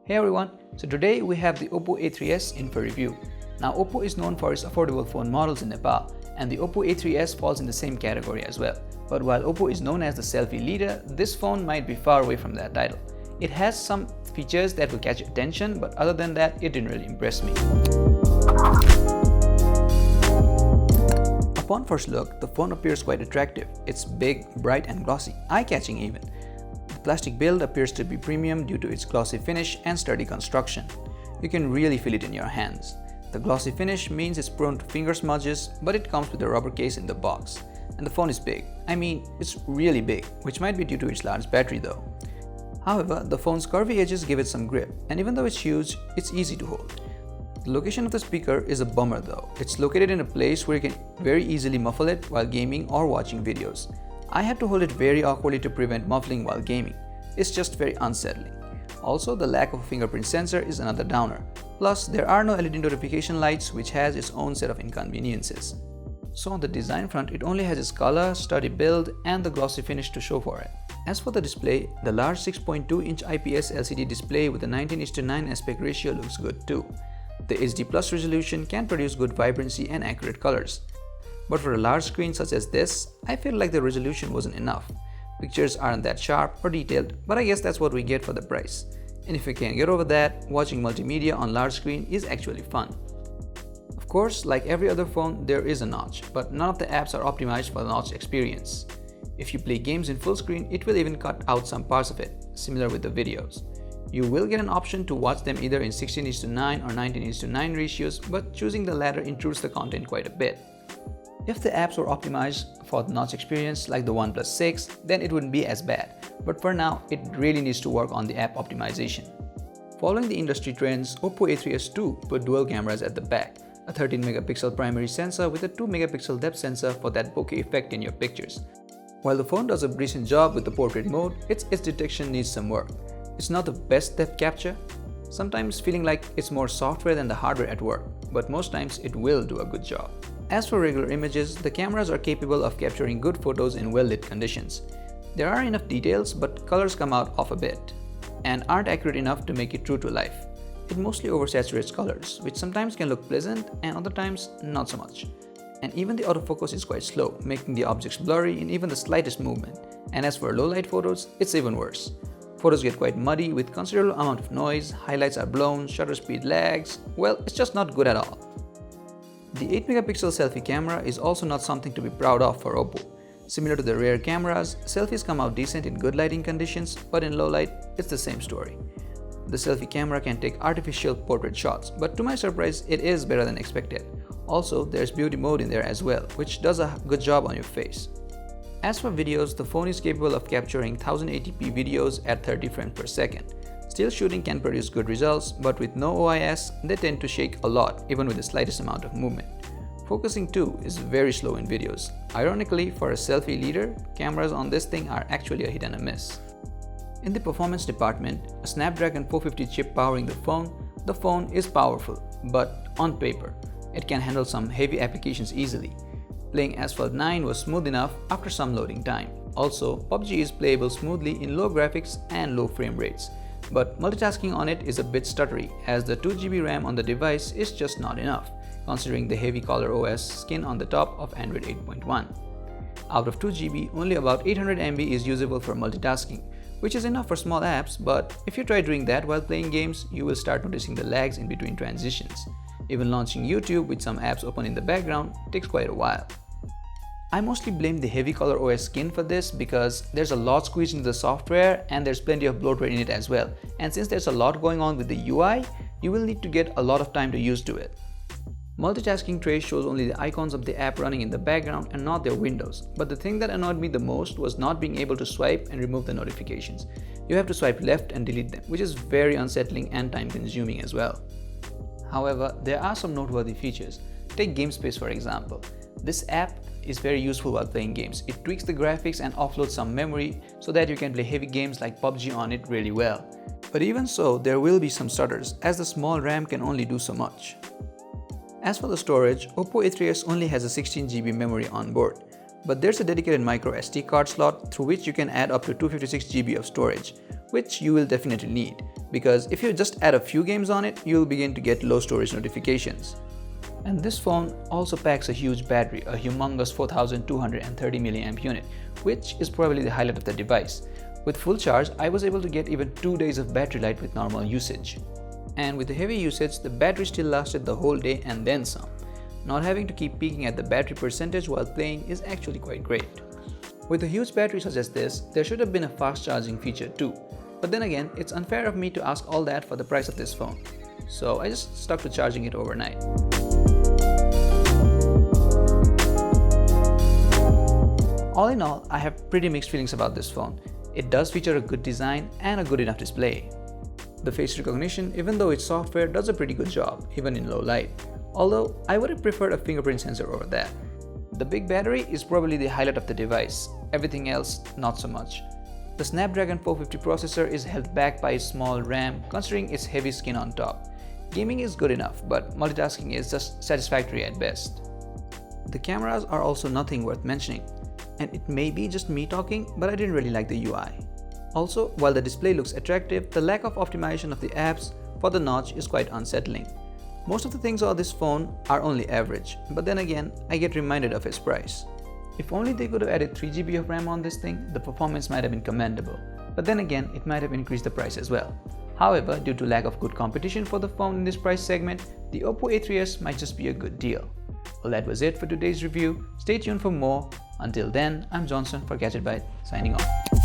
Hey everyone, so today we have the Oppo A3s in for review. Now Oppo is known for its affordable phone models in Nepal, and the Oppo A3s falls in the same category as well. But while Oppo is known as the selfie leader, this phone might be far away from that title. It has some features that will catch your attention, but other than that, it didn't really impress me. Upon first look, the phone appears quite attractive. It's big, bright and glossy, eye-catching even. The plastic build appears to be premium due to its glossy finish and sturdy construction. You can really feel it in your hands. The glossy finish means it's prone to finger smudges, but it comes with a rubber case in the box. And the phone is big. I mean, it's really big, which might be due to its large battery though. However, the phone's curvy edges give it some grip, and even though it's huge, it's easy to hold. The location of the speaker is a bummer though. It's located in a place where you can very easily muffle it while gaming or watching videos. I had to hold it very awkwardly to prevent muffling while gaming. It's just very unsettling. Also, the lack of a fingerprint sensor is another downer. Plus, there are no LED notification lights, which has its own set of inconveniences. So on the design front, it only has its color, sturdy build and the glossy finish to show for it. As for the display, the large 6.2-inch IPS LCD display with a 19:9 aspect ratio looks good too. The HD Plus resolution can produce good vibrancy and accurate colors. But for a large screen such as this, I feel like the resolution wasn't enough. Pictures aren't that sharp or detailed, but I guess that's what we get for the price. And if you can't get over that, watching multimedia on large screen is actually fun. Of course, like every other phone, there is a notch, but none of the apps are optimized for the notch experience. If you play games in full screen, it will even cut out some parts of it, similar with the videos. You will get an option to watch them either in 16:9 or 19:9 ratios, but choosing the latter intrudes the content quite a bit. If the apps were optimized for the notch experience like the OnePlus 6, then it wouldn't be as bad, but for now, it really needs to work on the app optimization. Following the industry trends, Oppo A3s too put dual cameras at the back, a 13-megapixel primary sensor with a 2-megapixel depth sensor for that bokeh effect in your pictures. While the phone does a decent job with the portrait mode, its detection needs some work. It's not the best depth capture, sometimes feeling like it's more software than the hardware at work, but most times it will do a good job. As for regular images, the cameras are capable of capturing good photos in well-lit conditions. There are enough details, but colors come out off a bit and aren't accurate enough to make it true to life. It mostly oversaturates colors, which sometimes can look pleasant and other times not so much. And even the autofocus is quite slow, making the objects blurry in even the slightest movement. And as for low-light photos, it's even worse. Photos get quite muddy with considerable amount of noise, highlights are blown, shutter speed lags. Well, it's just not good at all. The 8-megapixel selfie camera is also not something to be proud of for Oppo. Similar to the rear cameras, selfies come out decent in good lighting conditions, but in low light, it's the same story. The selfie camera can take artificial portrait shots, but to my surprise, it is better than expected. Also, there's beauty mode in there as well, which does a good job on your face. As for videos, the phone is capable of capturing 1080p videos at 30 frames per second. Still shooting can produce good results, but with no OIS, they tend to shake a lot, even with the slightest amount of movement. Focusing too is very slow in videos. Ironically, for a selfie leader, cameras on this thing are actually a hit and a miss. In the performance department, a Snapdragon 450 chip powering the phone is powerful, but on paper, it can handle some heavy applications easily. Playing Asphalt 9 was smooth enough after some loading time. Also, PUBG is playable smoothly in low graphics and low frame rates. But multitasking on it is a bit stuttery, as the 2GB RAM on the device is just not enough, considering the heavy Color OS skin on the top of Android 8.1. Out of 2GB, only about 800 MB is usable for multitasking, which is enough for small apps, but if you try doing that while playing games, you will start noticing the lags in between transitions. Even launching YouTube with some apps open in the background takes quite a while. I mostly blame the heavy Color OS skin for this because there's a lot squeezed into the software and there's plenty of bloatware in it as well. And since there's a lot going on with the UI, you will need to get a lot of time to use to it. Multitasking tray shows only the icons of the app running in the background and not their windows. But the thing that annoyed me the most was not being able to swipe and remove the notifications. You have to swipe left and delete them, which is very unsettling and time consuming as well. However, there are some noteworthy features. Take Game Space for example. This app is very useful while playing games. It tweaks the graphics and offloads some memory so that you can play heavy games like PUBG on it really well. But even so, there will be some stutters as the small RAM can only do so much. As for the storage, Oppo A3s only has a 16GB memory on board. But there's a dedicated micro SD card slot through which you can add up to 256GB of storage, which you will definitely need. because if you just add a few games on it, you'll begin to get low storage notifications. And this phone also packs a huge battery, a humongous 4230 mAh unit, which is probably the highlight of the device. With full charge, I was able to get even 2 days of battery life with normal usage. And with the heavy usage, the battery still lasted the whole day and then some. Not having to keep peeking at the battery percentage while playing is actually quite great. With a huge battery such as this, there should have been a fast charging feature too. But then again, it's unfair of me to ask all that for the price of this phone. So I just stuck to charging it overnight. All in all, I have pretty mixed feelings about this phone. It does feature a good design and a good enough display. The face recognition, even though its software does a pretty good job, even in low light. Although, I would have preferred a fingerprint sensor over that. The big battery is probably the highlight of the device, everything else not so much. The Snapdragon 450 processor is held back by its small RAM considering its heavy skin on top. Gaming is good enough, but multitasking is just satisfactory at best. The cameras are also nothing worth mentioning. And it may be just me talking, but I didn't really like the UI. Also, while the display looks attractive, the lack of optimization of the apps for the notch is quite unsettling. Most of the things on this phone are only average, but then again, I get reminded of its price. If only they could have added 3GB of RAM on this thing, the performance might have been commendable. But then again, it might have increased the price as well. However, due to lack of good competition for the phone in this price segment, the Oppo A3s might just be a good deal. Well, that was it for today's review. Stay tuned for more. Until then, I'm Johnson for Gadget Byte, signing off.